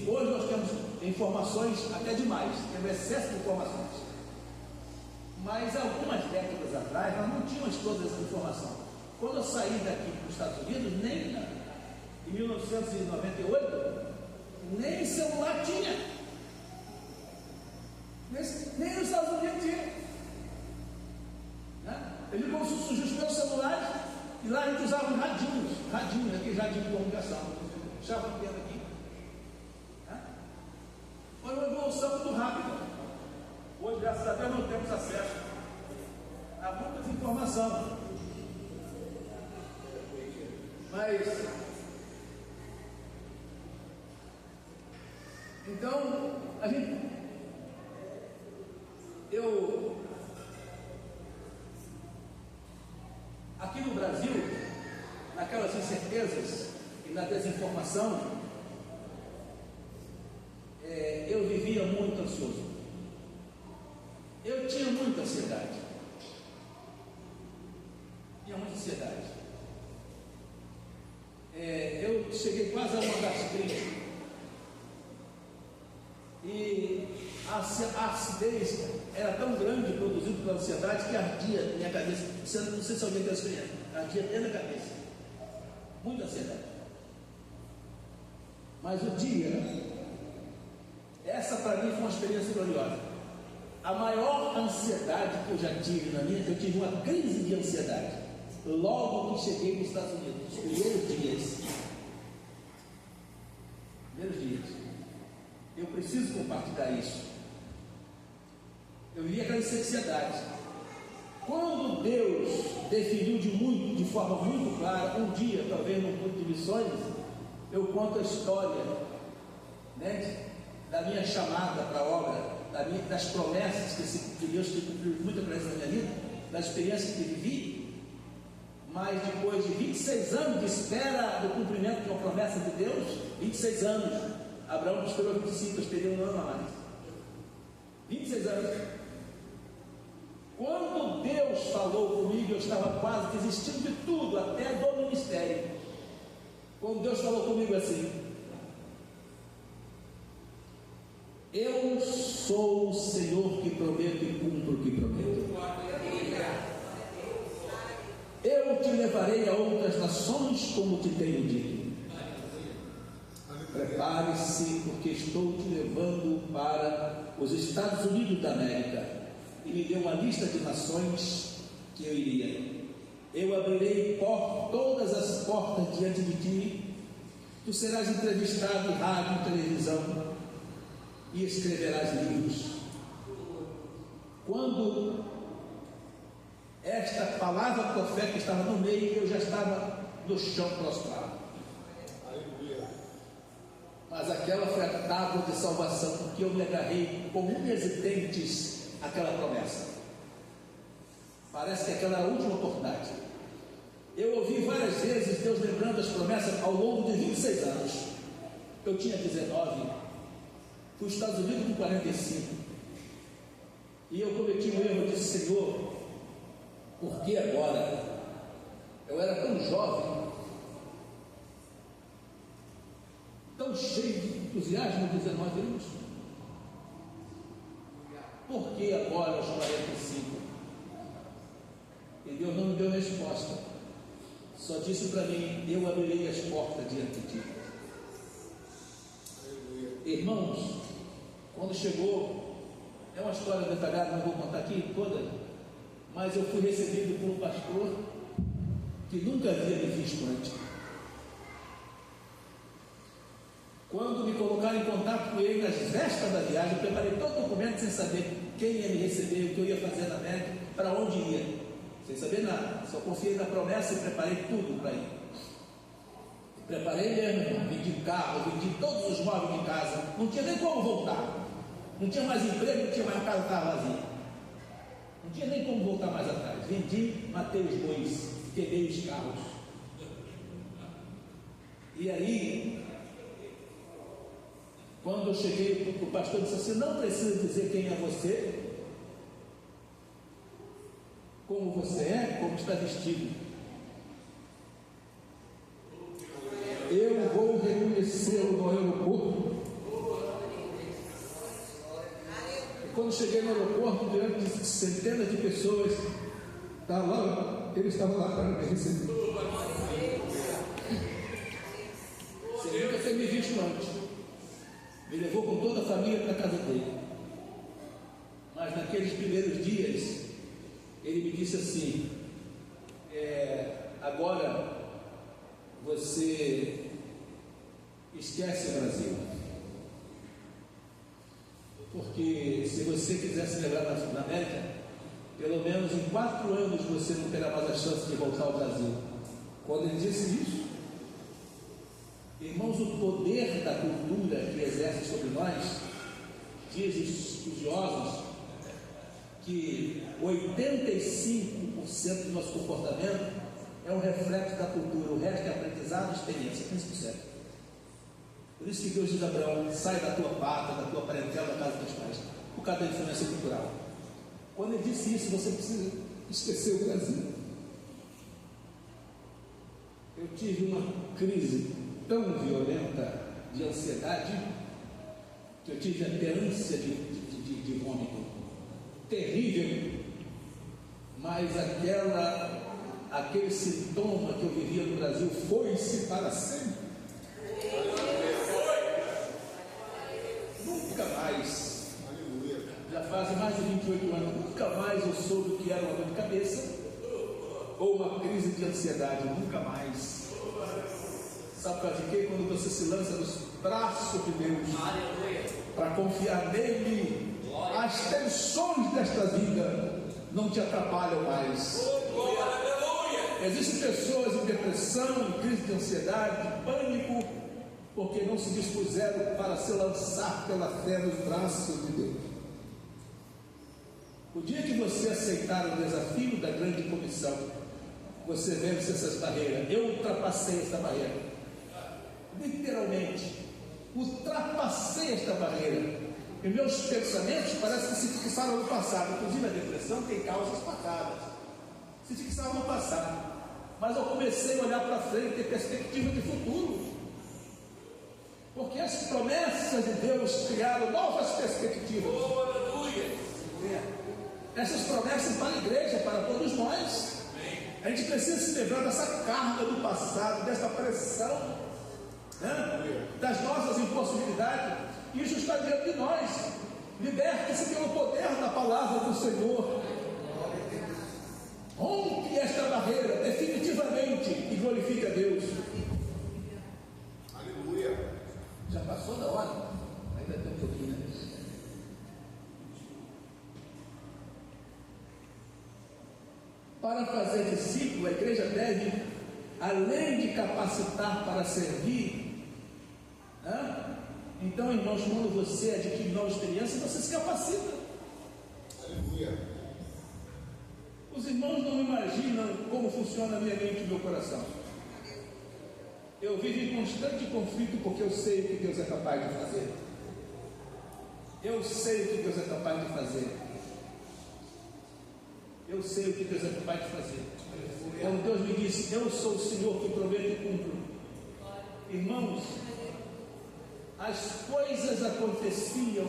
hoje nós temos informações até demais, temos excesso de informações. Mas algumas décadas atrás nós não tínhamos todas essas informações. Quando eu saí daqui para os Estados Unidos, em 1998, nem celular tinha. Nem nos Estados Unidos tinha. Né? Ele começou a surgir os meus celulares, e lá a gente usava radinhos, aquele radinho de comunicação. Deixava o dedo aqui. Né? Foi uma evolução muito rápida. Hoje, graças a Deus, não temos acesso a muita informação. Mas, então, aqui no Brasil, naquelas incertezas e na desinformação, eu vivia muito ansioso. Eu tinha muita ansiedade. Eu cheguei quase a uma gastrite. E a acidez era tão grande, produzida pela ansiedade, que ardia minha cabeça. Não sei se alguém tem essa experiência. Ardia dentro da cabeça. Muita ansiedade. Mas o dia, essa para mim foi uma experiência gloriosa. A maior ansiedade que eu já tive na minha vida, eu tive uma crise de ansiedade logo que cheguei nos Estados Unidos, os primeiros dias. Eu preciso compartilhar isso. Eu vivia aquela ansiedade. Quando Deus definiu de forma muito clara, um dia, talvez no culto de missões, eu conto a história, né, da minha chamada para a obra, das promessas que Deus tem cumprido muita promessa na minha vida, da experiência que vivi. Mas depois de 26 anos de espera do cumprimento de uma promessa de Deus, 26 anos, Abraão esperou 25, eu esperei um ano a mais. 26 anos. Quando Deus falou comigo, eu estava quase desistindo de tudo, até do ministério. Quando Deus falou comigo assim: eu sou o Senhor que prometo e cumpro o que prometo. Eu te levarei a outras nações, como te tenho dito. Prepare-se, porque estou te levando para os Estados Unidos da América. E me deu uma lista de nações que eu iria. Eu abrirei todas as portas diante de ti. Tu serás entrevistado em rádio e televisão e escreverás livros. Quando esta palavra profética estava no meio, eu já estava no chão prostrado. Mas aquela foi a tábua de salvação, porque eu me agarrei com unhas e dentes àquela promessa. Parece que aquela era a última oportunidade. Eu ouvi várias vezes Deus lembrando as promessas ao longo de 26 anos. Eu tinha 19, fui aos Estados Unidos com 45, e eu cometi um erro. Eu disse: Senhor, por que agora? Eu era tão jovem, tão cheio de entusiasmo, 19 anos. Por que agora aos 45? E Deus não me deu resposta. só disse para mim: eu abrirei as portas diante de ti. Irmãos, quando chegou, é uma história detalhada, não vou contar aqui toda, mas eu fui recebido por um pastor que nunca havia me visto antes. Quando me colocaram em contato com ele nas vésperas da viagem, eu preparei todo o documento sem saber quem ia me receber, o que eu ia fazer na América, para onde ia, sem saber nada. Só confiei na promessa e preparei tudo para ir. Preparei mesmo, vendi carro, vendi todos os móveis de casa, não tinha nem como voltar, não tinha mais emprego, não tinha mais, a casa estava vazia, não tinha nem como voltar mais atrás. Vendi, matei os bois, queimei os carros. E aí, quando eu cheguei, o pastor disse assim: não precisa dizer quem é você, como você é, como está vestido. Eu vou reconhecê-lo no aeroporto. E quando cheguei no aeroporto, diante de centenas de pessoas, ele estava lá para me receber. Sem nunca ter me visto antes. Me levou com toda a família para a casa dele. Mas naqueles primeiros dias, ele me disse assim: agora você esquece o Brasil, porque se você quiser se lembrar na América, pelo menos em 4 anos você não terá mais a chance de voltar ao Brasil. Quando ele disse isso, irmãos, o poder da cultura que exerce sobre nós, dizem os estudiosos que 85% do nosso comportamento é um reflexo da cultura, o resto é aprendizado e experiência, 15%. Por isso que Deus diz a Abraão: sai da tua pátria, da tua parentela, da casa dos teus pais, por causa da influência cultural. Quando ele disse isso, você precisa esquecer o Brasil. Eu tive uma crise tão violenta de ansiedade que eu tive até ânsia de vômito, terrível, mas aquele sintoma que eu vivia no Brasil foi-se para sempre. Nunca mais, já fazem mais de 28 anos, nunca mais eu soube o que era uma dor de cabeça ou uma crise de ansiedade, nunca mais. Sabe por causa de quê? Quando você se lança nos braços de Deus para confiar nele, as tensões desta vida não te atrapalham mais. Existem pessoas em depressão, em crise de ansiedade, de pânico, porque não se dispuseram para se lançar pela fé nos braços de Deus. O dia que você aceitar o desafio da grande comissão, você vence essas barreiras. Eu ultrapassei essa barreira, literalmente, ultrapassei esta barreira. E meus pensamentos parecem que se fixaram no passado. Inclusive a depressão tem causas passadas, se fixaram no passado. Mas eu comecei a olhar para frente, ter perspectiva de futuro, porque as promessas de Deus criaram novas perspectivas. Essas promessas para a igreja, para todos nós. A gente precisa se livrar dessa carga do passado, dessa pressão, né? Das nossas impossibilidades. Isso está diante de nós. Liberte-se pelo poder da palavra do Senhor. Rompe esta barreira definitivamente e glorifique a Deus. Aleluia. Já passou da hora? Ainda tem um pouquinho, né? Para fazer discípulo, a igreja deve, além de capacitar para servir, né? Então, irmãos, quando você adquire nova experiência, você se capacita. Aleluia. Os irmãos não imaginam como funciona a minha mente e o meu coração. Eu vivo em constante conflito porque eu sei o que Deus é capaz de fazer. Eu sei o que Deus é capaz de fazer. Eu sei o que Deus é capaz de fazer. Quando Deus me disse: eu sou o Senhor que prometo e cumpro. Irmãos, as coisas aconteciam.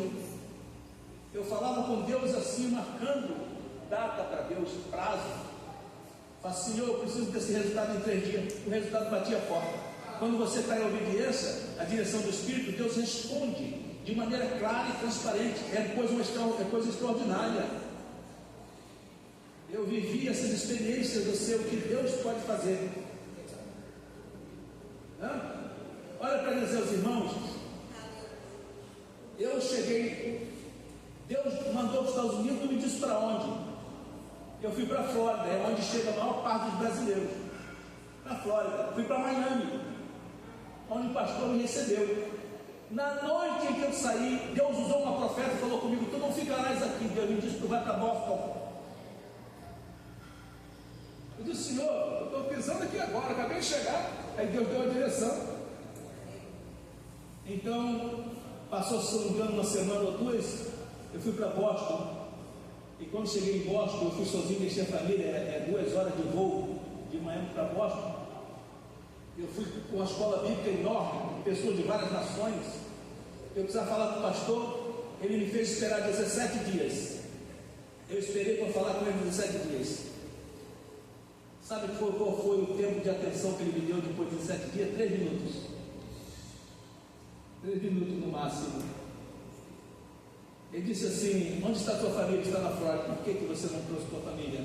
Eu falava com Deus assim, marcando data para Deus, prazo. Fala, Senhor, eu preciso desse resultado em 3 dias. O resultado batia a porta. Quando você está em obediência à direção do Espírito, Deus responde de maneira clara e transparente. É coisa extraordinária. Eu vivi essas experiências, eu sei o que Deus pode fazer. Olha para dizer aos irmãos, eu cheguei, Deus mandou para os Estados Unidos, não me disse para onde. Eu fui para a Flórida, é onde chega a maior parte dos brasileiros. Na Flórida, fui para Miami, onde o pastor me recebeu. Na noite em que eu saí, Deus usou uma profeta e falou comigo: tu não ficarás aqui. Deus me disse: tu vai para Boston. Eu disse: Senhor, eu estou pisando aqui agora, acabei de chegar. Aí Deus deu a direção. Então, passou, se não me engano, uma semana ou 2, eu fui para Boston. E quando cheguei em Boston, eu fui sozinho, deixei a família, 2 horas de voo de Miami para Boston. Eu fui com uma escola bíblica enorme, com pessoas de várias nações. Eu precisava falar com o pastor, ele me fez esperar 17 dias. Eu esperei para falar com ele 17 dias. Sabe qual foi o tempo de atenção que ele me deu depois de 17 dias? 3 minutos. 3 minutos no máximo. Ele disse assim: onde está a tua família? Está na Flórida. Por que você não trouxe a tua família?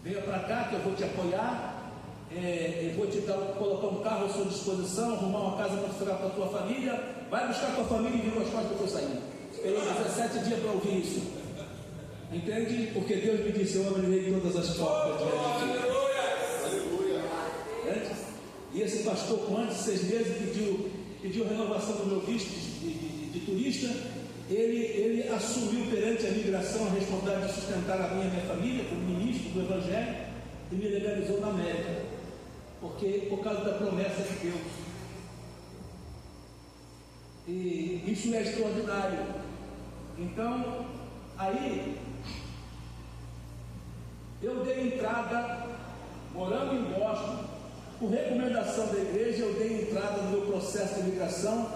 Venha para cá que eu vou te apoiar. Eu vou te colocar um carro à sua disposição, arrumar uma casa para ficar para a tua família. Vai buscar a tua família e virou as costas para eu sair. Esperei 17 dias para ouvir isso. Entende? Porque Deus me disse: eu abrirei todas as portas. Aleluia! E esse pastor, com antes de 6 meses, pediu renovação do meu visto de turista. Ele assumiu perante a migração a responsabilidade de sustentar a minha família como ministro do Evangelho e me legalizou na América, porque por causa da promessa de Deus. E isso é extraordinário. Então, aí eu dei entrada, morando em Boston, por recomendação da igreja, eu dei entrada no meu processo de migração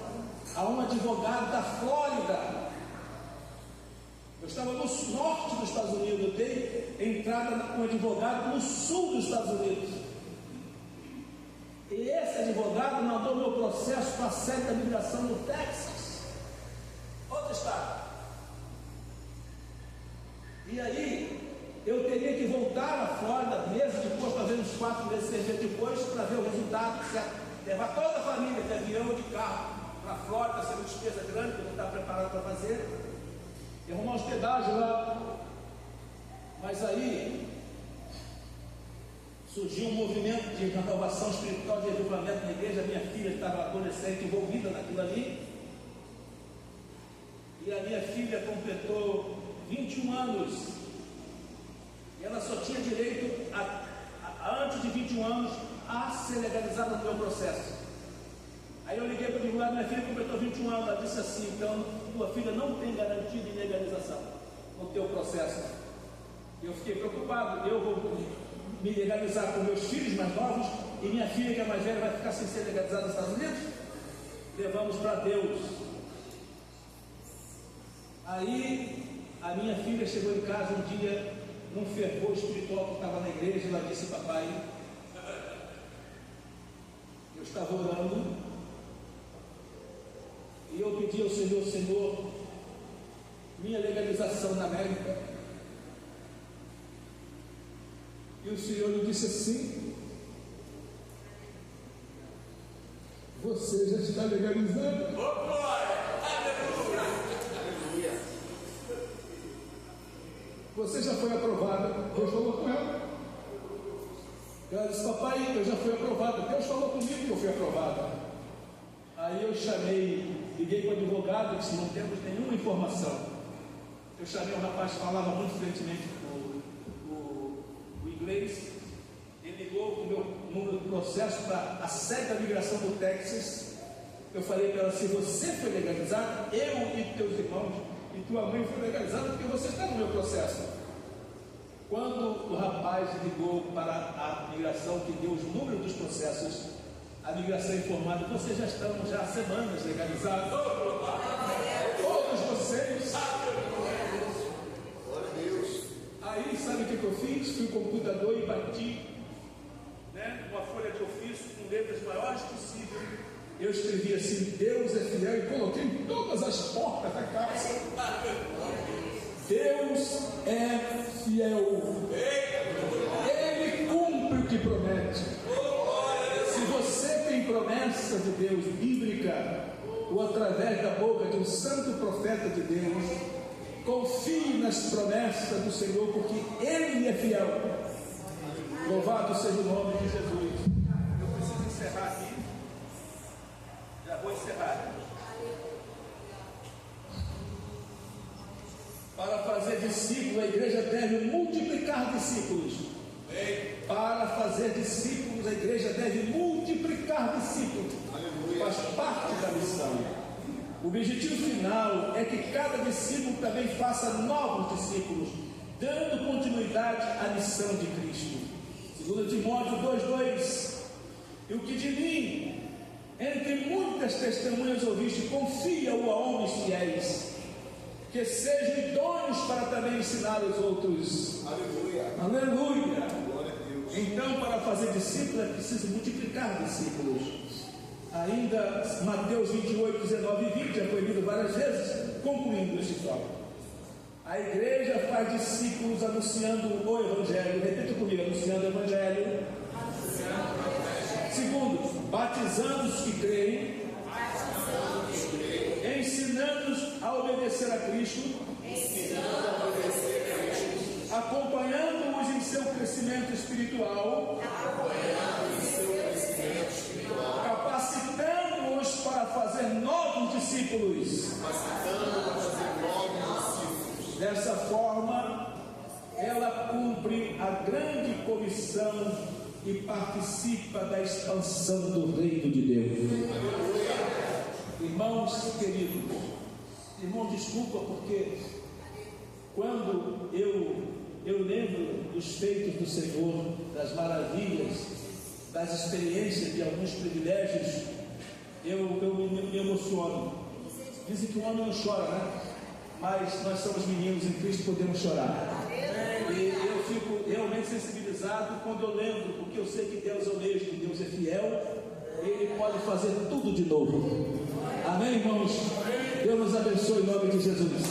a um advogado da Flórida. Eu estava no norte dos Estados Unidos, eu dei entrada com um advogado no sul dos Estados Unidos. E esse advogado mandou meu processo para a sede da migração no Texas, outro estado. E aí, eu teria que voltar à Flórida meses depois, talvez uns 4 meses, 6 meses depois, para ver o resultado, certo? Levar toda a família de avião ou de carro para a Flórida, ser uma despesa grande que eu não estava preparado para fazer, e arrumar hospedagem lá. Mas aí surgiu um movimento de renovação espiritual, de avivamento na igreja. Minha filha estava adolescente, envolvida naquilo ali, e a minha filha completou 21 anos, e ela só tinha direito antes de 21 anos a ser legalizada no meu processo. Aí eu liguei para o advogado: minha filha completou 21 anos. Ela disse assim: então tua filha não tem garantia de legalização no teu processo. Eu fiquei preocupado: eu vou me legalizar com meus filhos mais novos e minha filha, que é mais velha, vai ficar sem ser legalizada nos Estados Unidos? Levamos para Deus. Aí a minha filha chegou em casa um dia, num fervor espiritual, que estava na igreja. Ela disse: papai, eu estava orando e eu pedi ao Senhor: Senhor, minha legalização na América. E o Senhor me disse assim: você já está legalizado. Você já foi aprovada. Deus falou com ela. Ela disse: papai, eu já fui aprovada. Deus falou comigo que eu fui aprovada. Aí eu liguei para o advogado e disse: não temos nenhuma informação. Eu chamei um rapaz que falava muito fluentemente o inglês. Ele ligou com o meu número de processo para a sede da migração do Texas. Eu falei para ela: se você foi legalizado, eu e teus irmãos e tua mãe foi legalizada, porque você está no meu processo. Quando o rapaz ligou para a migração, que deu os números dos processos, a migração informada: vocês já estão há semanas legalizados. Todos vocês. Aí sabe o que eu fiz? Fui com o computador e bati, né, uma folha de ofício com letras maiores possível. Eu escrevi assim: Deus é fiel, e coloquei em todas as portas da casa. Deus é fiel. Ele cumpre o que promete. Se você tem promessa de Deus bíblica, ou através da boca de um santo profeta de Deus, confie nas promessas do Senhor, porque Ele é fiel. Louvado seja o nome de Jesus. Eu preciso encerrar aqui. Já vou encerrar. Para fazer discípulos, a igreja deve multiplicar discípulos. Para fazer discípulos, a igreja deve multiplicar discípulos. Faz parte da missão. O objetivo final é que cada discípulo também faça novos discípulos, dando continuidade à missão de Cristo. 2 Timóteo 2:2. E o que de mim, entre muitas testemunhas ouviste, confia-o a homens fiéis, que sejam idôneos para também ensinar os outros. Aleluia. Aleluia. Glória a Deus. Então, para fazer discípulo é preciso multiplicar discípulos. Ainda Mateus 28:19 e 20, já foi lido várias vezes, concluindo este tópico. A igreja faz discípulos anunciando o Evangelho. Repita comigo: anunciando o Evangelho. Segundo, batizando os que creem, ensinando-os a obedecer a Cristo, acompanhando-os em seu crescimento espiritual, capacitando-os para fazer novos discípulos. Dessa forma, ela cumpre a grande comissão e participa da expansão do reino de Deus. Irmãos queridos, irmão, desculpa, porque quando eu lembro dos feitos do Senhor, das maravilhas, das experiências, de alguns privilégios, eu me emociono. Dizem que o homem não chora, né? Mas nós somos meninos em Cristo, podemos chorar. E eu fico realmente sensibilizado quando eu lembro, porque eu sei que Deus é o mesmo, Deus é fiel, Ele pode fazer tudo de novo. Amém, irmãos? Deus nos abençoe em nome de Jesus.